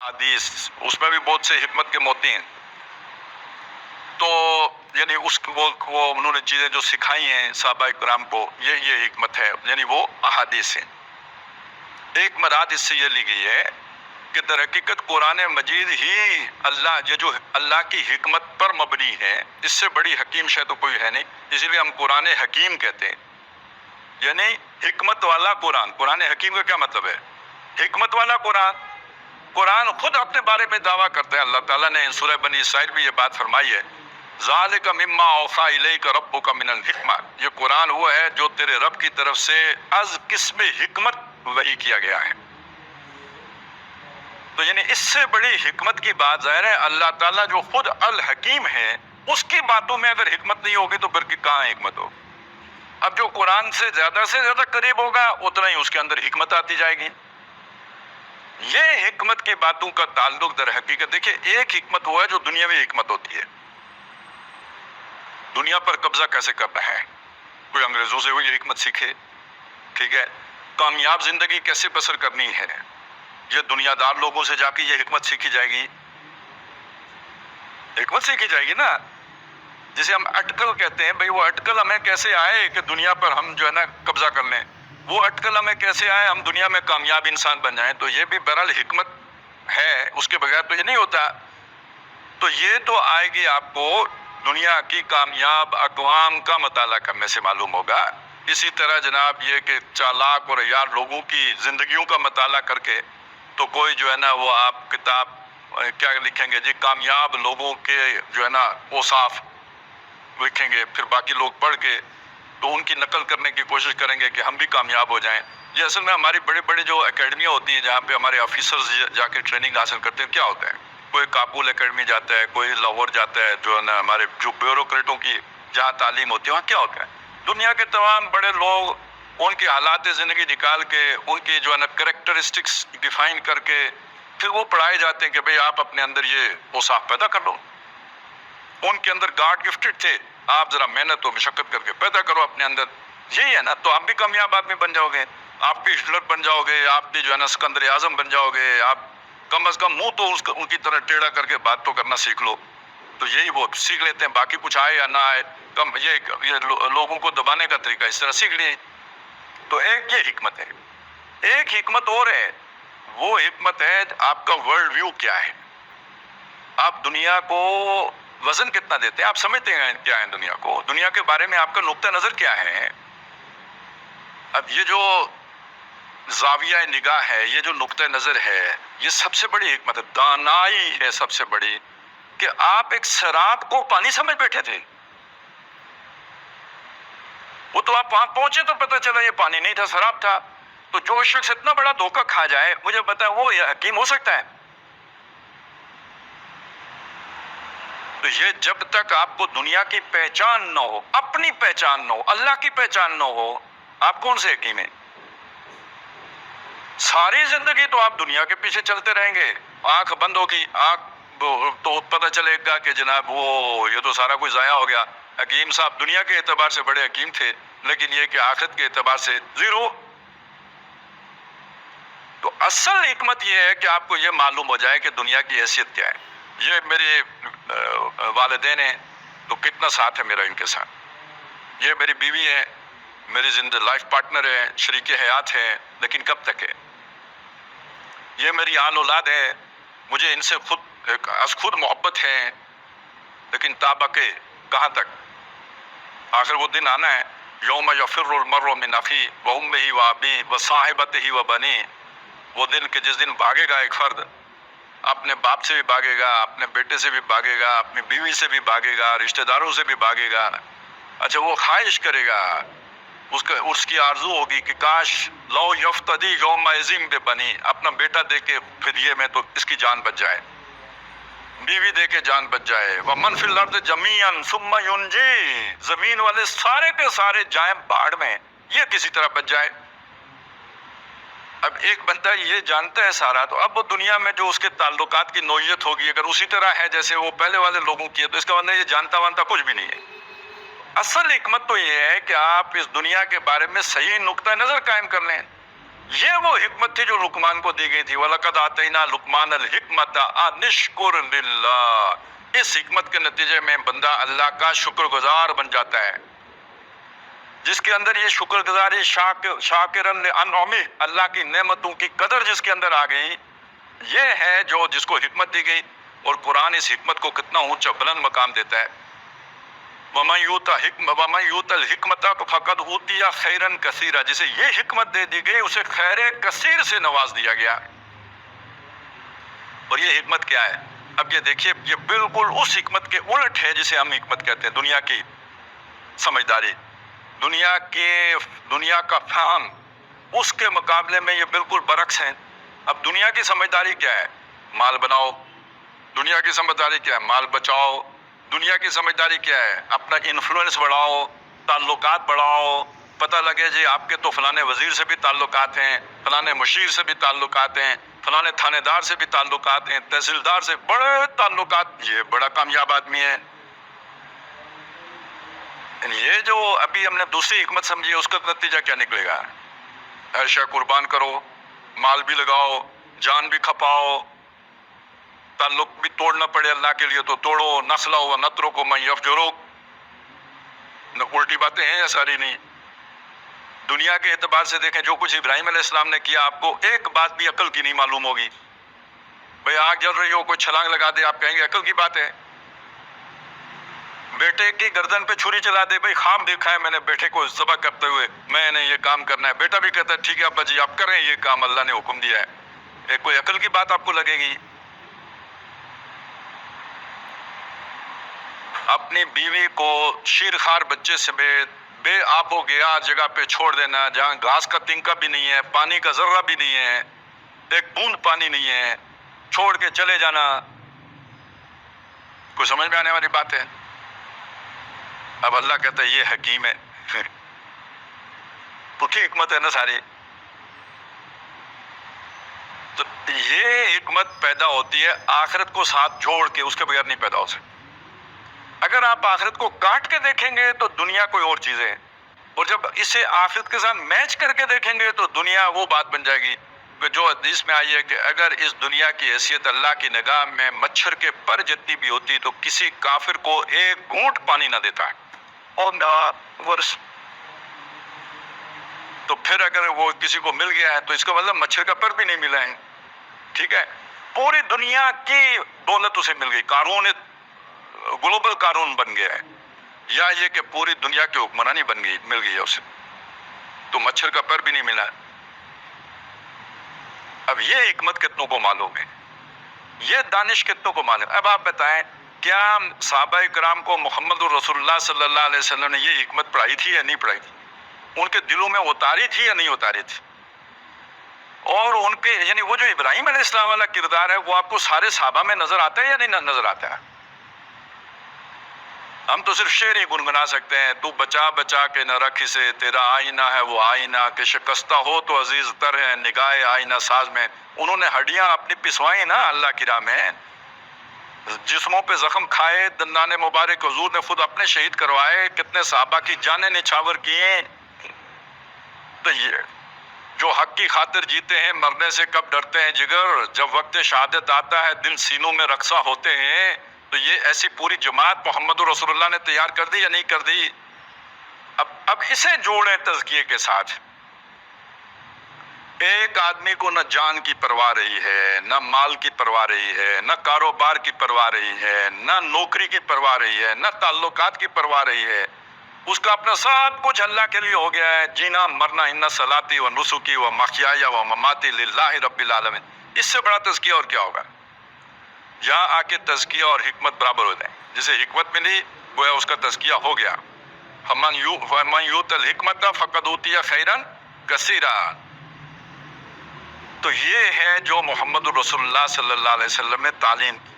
حدیث اس میں بھی بہت سے حکمت کے موتی ہیں. تو یعنی اس وہ انہوں نے چیزیں جو سکھائی ہیں صحابہ کرام کو، یہ حکمت ہے، یعنی وہ احادیث ہیں. ایک مراد اس سے یہ لی گئی ہے کہ در حقیقت قرآن مجید ہی اللہ کی حکمت پر مبنی ہے. اس سے بڑی حکیم شے تو کوئی ہے نہیں، اسی لیے ہم قرآن حکیم کہتے ہیں. یعنی حکمت والا قرآن. قرآن حکیم کا کیا مطلب ہے؟ حکمت والا قرآن. قرآن خود اپنے بارے میں دعویٰ کرتا ہے. اللہ تعالیٰ نے سورہ بنی اسرائیل میں یہ بات فرمائی ہے، ذالک مما اوحی الیک ربک من الحکمہ. یہ قرآن وہ ہے جو تیرے رب کی طرف سے از قسم حکمت وحی کیا گیا ہے. تو یعنی اس سے بڑی حکمت کی بات ظاہر ہے اللہ تعالیٰ جو خود الحکیم ہے، اس کی باتوں میں اگر حکمت نہیں ہوگی تو پھر کہاں حکمت ہوگی؟ اب جو قرآن سے زیادہ قریب ہوگا اتنا ہی اس کے اندر حکمت آتی جائے گی. یہ حکمت کی باتوں کا تعلق در حقیقت دیکھیں، ایک حکمت وہ ہے جو دنیاوی حکمت ہوتی ہے. دنیا پر قبضہ کیسے کرنا ہے، کوئی انگریزوں سے وہی حکمت سیکھے. ٹھیک ہے، کامیاب زندگی کیسے بسر کرنی ہے، یہ دنیا دار لوگوں سے جا کے یہ حکمت سیکھی جائے گی. حکمت سیکھی جائے گی نا، جسے ہم اٹکل کہتے ہیں. بھئی وہ اٹکل ہمیں کیسے آئے کہ دنیا پر ہم جو ہے نا قبضہ کر لیں؟ وہ اٹکل ہمیں کیسے آئے ہم دنیا میں کامیاب انسان بن جائیں؟ تو یہ بھی بہرحال حکمت ہے، اس کے بغیر تو یہ نہیں ہوتا. تو یہ تو آئے گی آپ کو دنیا کی کامیاب اقوام کا مطالعہ کرنے سے معلوم ہوگا. اسی طرح جناب یہ کہ چالاک اور عیار لوگوں کی زندگیوں کا مطالعہ کر کے تو کوئی جو ہے نا وہ آپ کتاب کیا لکھیں گے جی، کامیاب لوگوں کے جو ہے نا اوصاف لکھیں گے، پھر باقی لوگ پڑھ کے تو ان کی نقل کرنے کی کوشش کریں گے کہ ہم بھی کامیاب ہو جائیں. یہ اصل میں ہماری بڑے جو اکیڈمیاں ہوتی ہیں جہاں پہ ہمارے آفیسرز جا کے ٹریننگ حاصل کرتے ہیں، کیا ہوتا ہے؟ کوئی کابل اکیڈمی جاتا ہے، کوئی لاہور جاتا ہے، جو ہے نا ہمارے جو بیوروکریٹوں کی جہاں تعلیم ہوتی ہے وہاں کیا ہوتا ہے؟ دنیا کے تمام بڑے لوگ ان کی حالات زندگی نکال کے ان کی جو ہے نا کریکٹرسٹکس ڈیفائن کر کے پھر وہ پڑھائے جاتے ہیں کہ بھئی آپ اپنے اندر یہ اوصاف پیدا کر لو. ان کے اندر گاڈ گفٹڈ تھے، آپ ذرا محنت و مشقت کر کے پیدا کرو اپنے اندر. یہی ہے نا، تو آپ بھی کامیاب آدمی بن جاؤ گے، آپ بھی ہٹلر بن جاؤ گے، آپ بھی جو ہے نا سکندر اعظم بن جاؤ گے. آپ کم از کم منہ تو ان کی طرح ٹیڑھا کر کے بات تو کرنا سیکھ لو. تو یہی وہ سیکھ لیتے ہیں، باقی کچھ آئے یا نہ آئے یہ لوگوں کو دبانے کا طریقہ اس طرح سیکھ لیے. تو ایک یہ حکمت ہے. ایک حکمت اور ہے، وہ حکمت ہے آپ کا ورلڈ ویو کیا ہے، آپ دنیا کو وزن کتنا دیتے ہیں، آپ سمجھتے ہیں کیا ہے دنیا کو، دنیا کے بارے میں آپ کا نقطہ نظر کیا ہے. اب یہ جو زاویہ نگاہ ہے، یہ جو نقطہ نظر ہے، یہ سب سے بڑی حکمت ہے، دانائی ہے سب سے بڑی، کہ آپ ایک سراب کو پانی سمجھ بیٹھے تھے. وہ تو آپ وہاں پہنچے تو پتہ چلا یہ پانی نہیں تھا، سراب تھا. تو جو شخص اتنا بڑا دھوکہ کھا جائے، مجھے بتائیں وہ حکیم ہو سکتا ہے؟ تو یہ جب تک آپ کو دنیا کی پہچان نہ ہو، اپنی پہچان نہ ہو، اللہ کی پہچان نہ ہو، آپ کون سے حکیم ہیں؟ ساری زندگی تو آپ دنیا کے پیچھے چلتے رہیں گے. آنکھ بند ہوگی، تو پتہ چلے گا کہ جناب وہ یہ تو سارا کچھ ضائع ہو گیا. حکیم صاحب دنیا کے اعتبار سے بڑے حکیم تھے، لیکن یہ کہ آخرت کے اعتبار سے زیرو. تو اصل حکمت یہ ہے کہ آپ کو یہ معلوم ہو جائے کہ دنیا کی حیثیت کیا ہے. یہ میرے والدین ہیں تو کتنا ساتھ ہے میرا ان کے ساتھ. یہ میری بیوی ہے، میری زندہ لائف پارٹنر ہے، شریک حیات ہے، لیکن کب تک ہے؟ یہ میری آل اولاد ہے، مجھے ان سے خود محبت ہے، لیکن تابع کے کہاں تک؟ آخر وہ دن آنا ہے، یوم یفر المرء من اخیہ وامہ وابیہ وصاحبتہ وبنیہ. وہ دن کہ جس دن بھاگے گا ایک فرد، اپنے باپ سے بھی بھاگے گا، اپنے بیٹے سے بھی بھاگے گا، اپنی بیوی سے بھی بھاگے گا، رشتہ داروں سے بھی بھاگے گا. اچھا وہ خواہش کرے گا، اس کی آرزو ہوگی کہ کاش لو یفتدی یوم عظیم ببنی، اپنا بیٹا دے کے فدیے میں تو اس کی جان بچ جائے، بیوی دے کے جان بچ جائے. ومن فی الارض جمیعا ثم ینجی، زمین والے سارے کے سارے جائیں باڑ میں، یہ کسی طرح بچ جائے. اب ایک بندہ یہ جانتا ہے سارا، تو اب وہ دنیا میں جو اس کے تعلقات کی نوعیت ہوگی اگر اسی طرح ہے جیسے وہ پہلے والے لوگوں کی ہے، تو اس کا مطلب یہ جانتا وانتا کچھ بھی نہیں ہے. اصل حکمت تو یہ ہے کہ آپ اس دنیا کے بارے میں صحیح نقطہ نظر قائم کر لیں. یہ وہ حکمت تھی جو لقمان کو دی گئی تھی، وَلَقَدْ آتَيْنَا لُقْمَانَ الْحِكْمَةَ أَنِ اشْكُرْ لِلَّهِ۔ اس حکمت کے نتیجے میں بندہ اللہ کا شکر گزار بن جاتا ہے، جس کے اندر یہ شکر گزاری شاکرن لِأَنْعُمِهِ، اللہ کی نعمتوں کی قدر جس کے اندر آ گئی، یہ ہے جو جس کو حکمت دی گئی۔ اور قرآن اس حکمت کو کتنا اونچا بلند مقام دیتا ہے، وَمَنْ يُؤْتَ الْحِكْمَةَ فَقَدْ أُوتِیَ خَيْرًا كَثِيرًا، جسے یہ حکمت دے دی گئی اسے خیر کثیر سے نواز دیا گیا۔ اور یہ حکمت کیا ہے؟ اب یہ دیکھیے، یہ بالکل اس حکمت کے الٹ ہے جسے ہم حکمت کہتے ہیں، دنیا کی سمجھداری، دنیا کا فہم، اس کے مقابلے میں یہ بالکل برعکس ہیں۔ اب دنیا کی سمجھداری کیا ہے؟ مال بناؤ۔ دنیا کی سمجھداری کیا ہے؟ مال بچاؤ۔ دنیا کی سمجھداری کیا ہے؟ اپنا انفلوئنس بڑھاؤ، تعلقات بڑھاؤ، پتہ لگے جی آپ کے تو فلانے وزیر سے بھی تعلقات ہیں، فلانے مشیر سے بھی تعلقات ہیں، فلانے تھانے دار سے بھی تعلقات ہیں، تحصیلدار سے بڑے تعلقات، یہ بڑا کامیاب آدمی ہے۔ یہ جو ابھی ہم نے دوسری حکمت سمجھی، اس کا نتیجہ کیا نکلے گا؟ عائشہ قربان کرو، مال بھی لگاؤ، جان بھی کھپاؤ، تعلق بھی توڑنا پڑے اللہ کے لیے تو توڑو، نسلا ہوا نترو کو میں یفجرو، الٹی باتیں ہیں یا ساری نہیں؟ دنیا کے اعتبار سے دیکھیں، جو کچھ ابراہیم علیہ السلام نے کیا، آپ کو ایک بات بھی عقل کی نہیں معلوم ہوگی۔ بھئی آگ جل رہی ہو، کوئی چھلانگ لگا دے، آپ کہیں گے عقل کی بات ہے۔ بیٹے کی گردن پہ چھری چلا دے، بھئی خواب دیکھا ہے میں نے بیٹے کو ذبح کرتے ہوئے، میں نے یہ کام کرنا ہے، بیٹا بھی کہتا ہے ٹھیک ہے ابا جی آپ کریں یہ کام، اللہ نے حکم دیا ہے۔ کوئی عقل کی بات آپ کو لگے گی؟ اپنی بیوی کو شیرخوار بچے سے بے آب و گیا جگہ پہ چھوڑ دینا، جہاں گھاس کا تنکا بھی نہیں ہے، پانی کا ذرہ بھی نہیں ہے، ایک بوند پانی نہیں ہے، چھوڑ کے چلے جانا، کوئی سمجھ میں آنے والی بات ہے؟ اب اللہ کہتا ہے یہ حکیم ہے، پکی حکمت ہے نا ساری۔ تو یہ حکمت پیدا ہوتی ہے آخرت کو ساتھ جوڑ کے، اس کے بغیر نہیں پیدا ہو سکتی۔ اگر آپ آخرت کو کاٹ کے دیکھیں گے تو دنیا کوئی اور چیز ہے، اور جب اسے آخرت کے ساتھ میچ کر کے دیکھیں گے تو دنیا وہ بات بن جائے گی کہ جو حدیث میں آئی ہے کہ اگر اس دنیا کی حیثیت اللہ کی نگاہ میں مچھر کے پر جتنی بھی ہوتی تو کسی کافر کو ایک گھونٹ پانی نہ دیتا ہے، اور ورس تو پھر اگر وہ کسی کو مل گیا ہے تو اس کا مطلب مچھر کا پر بھی نہیں ملا ہے، ٹھیک ہے؟ پوری دنیا کی دولت اسے مل گئی، قارون گلوبل قارون بن گیا ہے، یا یہ کہ پوری دنیا کی حکمرانی مل گئی ہے اسے، تو مچھر کا پر بھی نہیں ملا۔ اب یہ حکمت کتنوں کو معلوم ہے، یہ دانش کتنوں کو معلوم ہے؟ اب آپ بتائیں کیا صحابہ کرام کو محمد رسول اللہ صلی اللہ علیہ وسلم نے یہ حکمت پڑھائی تھی یا نہیں پڑھائی تھی؟ ان کے دلوں میں اتاری تھی یا نہیں اتاری تھی؟ اور ان کے یعنی وہ جو ابراہیم علیہ السلام والا کردار ہے وہ آپ کو سارے صحابہ میں نظر آتا ہے یا نہیں نظر آتا ہے؟ ہم تو صرف شعر ہی گنگنا سکتے ہیں، تو بچا بچا کے نہ رکھ اسے، تیرا آئینہ ہے وہ آئینہ کہ شکستہ ہو تو عزیز تر ہے نگاہ آئینہ ساز میں۔ انہوں نے ہڈیاں اپنی پسوائیں نا اللہ کی راہ میں، جسموں پہ زخم کھائے، دندان مبارک حضور نے خود اپنے شہید کروائے، کتنے صحابہ کی جانیں نچھاور کیے۔ تو یہ جو حق کی خاطر جیتے ہیں مرنے سے کب ڈرتے ہیں جگر، جب وقت شہادت آتا ہے دل سینوں میں رقصہ ہوتے ہیں۔ تو یہ ایسی پوری جماعت محمد رسول اللہ نے تیار کر دی یا نہیں کر دی؟ اب اسے جوڑیں تزکیے کے ساتھ۔ ایک آدمی کو نہ جان کی پرواہ رہی ہے، نہ مال کی پرواہ رہی ہے، نہ کاروبار کی پرواہ رہی ہے، نہ نوکری کی پرواہ رہی ہے، نہ تعلقات کی پرواہ رہی ہے، اس کا اپنا سب کچھ اللہ کے لیے ہو گیا ہے، جینا مرنا ان صلاتی و نسکی و محیای و مماتی للہ رب العالمین۔ اس سے بڑا تزکیہ اور کیا ہوگا؟ یہاں آ کے تزکیہ اور حکمت برابر ہو جائیں، جسے حکمت ملی گویا اس کا تزکیہ ہو گیا۔ فمن یؤت الحکمت فقد اوتی خیرا کثیرا۔ تو یہ ہے جو محمد رسول اللہ صلی اللہ علیہ وسلم نے تعلیم کی۔